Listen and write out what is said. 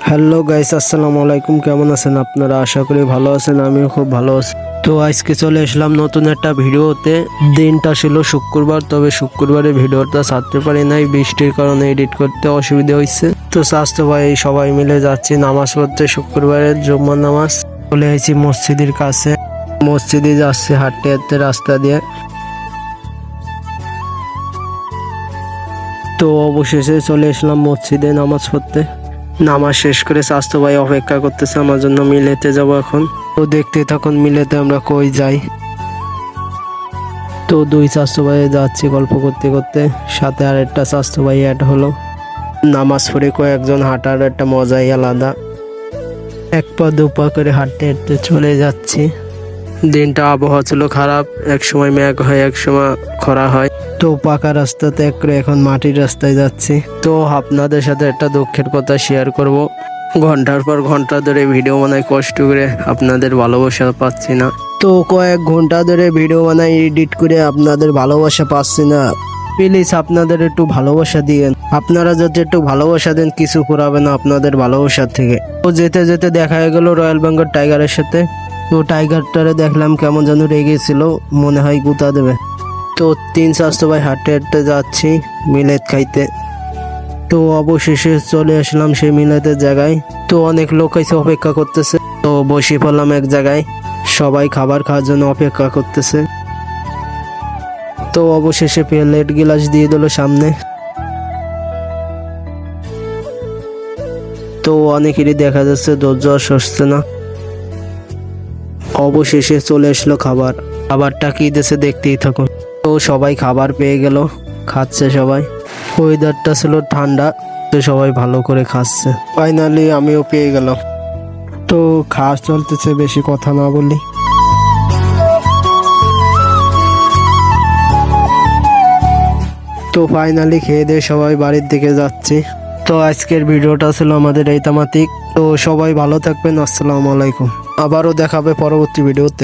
Hello guys, আসসালামু আলাইকুম। কেমন আছেন আপনারা? আশা করি ভালো আছেন, আমিও খুব ভালো আছি। তো আজকে চলে আসলাম নতুন একটা ভিডিওতে। দিনটা ছিল শুক্রবার, তবে শুক্রবারে ভিডিওটা ছাড়তে পারি নাই, বৃষ্টির কারণে এডিট করতে অসুবিধা হয়েছে। তো স্বাস্থ্য ভাই সবাই মিলে যাচ্ছি নামাজ পড়তে, শুক্রবারের জুম্মার নামাজ। চলে এসেছি মসজিদের কাছে, মসজিদে যাচ্ছে হাঁটতে হাঁটতে রাস্তা দিয়ে। তো অবশেষে চলে আসলাম মসজিদে নামাজ পড়তে। নামাজ শেষ করে স্বাস্থ্য ভাই অপেক্ষা করতেছে আমার জন্য, মিলেতে যাব এখন। তো দেখতে থাকুন মিলেতে আমরা কই যাই। তো দুই স্বাস্থ্য ভাই যাচ্ছি গল্প করতে করতে, সাথে আর একটা স্বাস্থ্য ভাই অ্যাড হলো। নামাজ পড়ে কয়েকজন হাঁটার একটা মজাই আলাদা। এক পা দু পা করে হাঁটতে হাঁটতে চলে যাচ্ছি। দিনটা আবহাওয়া ছিল খারাপ, এক সময় মেঘ হয় এক সময় খরা হয়। তো পাকা রাস্তা ত্যাগ করে এখন মাটির রাস্তায় যাচ্ছি। তো আপনাদের সাথে একটা দুঃখের কথা শেয়ার করব। ঘন্টার পর ঘন্টা ধরে ভিডিও বানাই কষ্ট করে, আপনাদের ভালোবাসা পাচ্ছি না। তো কয়েক ঘন্টা ধরে ভিডিও বানাই, এডিট করে আপনাদের ভালোবাসা পাচ্ছি না। প্লিজ আপনাদের একটু ভালোবাসা দিয়েন। আপনারা যদি একটু ভালোবাসা দেন, কিছু করাবে না আপনাদের ভালোবাসার থেকে। তো যেতে যেতে দেখা গেল রয়্যাল বেঙ্গল টাইগারের সাথে। তো টাইগারটারে দেখলাম কেমন যেন রেগেছিল, মনে হয় গুতা দেবে। তো তিন স্বাস্থ্য ভাই হাঁটতে হাঁটতে যাচ্ছি মিলেত খাইতে। তো অবশেষে চলে আসলাম সেই মিলেতের জায়গায়। তো অনেক লোক এসে অপেক্ষা করতেছে। তো বসে পড়লাম এক জায়গায়, সবাই খাবার খাওয়ার জন্য অপেক্ষা করতেছে। তো অবশেষে প্লেট গিলাস দিয়ে দিল সামনে। তো অনেকেরই দেখা যাচ্ছে ধৈর্য আর সরছে না। অবশেষে চলে আসলো খাবার। খাবারটা কি দিয়েছে দেখতেই থাকুন। তো সবাই খাবার পেয়ে গেল, খাচ্ছে সবাই। ওয়েদারটা ছিল ঠান্ডা, তো সবাই ভালো করে খাচ্ছে। ফাইনালি আমিও পেয়ে গেলাম। তো খাওয়া চলতেছে, বেশি কথা না বলি। তো ফাইনালি খেয়ে দিয়ে সবাই বাড়ির দিকে যাচ্ছি। তো আজকের ভিডিওটা ছিল আমাদের এই তামাতিক। তো সবাই ভালো থাকবেন, আসসালামু আলাইকুম। আবারও দেখাবে পরবর্তী ভিডিওতে।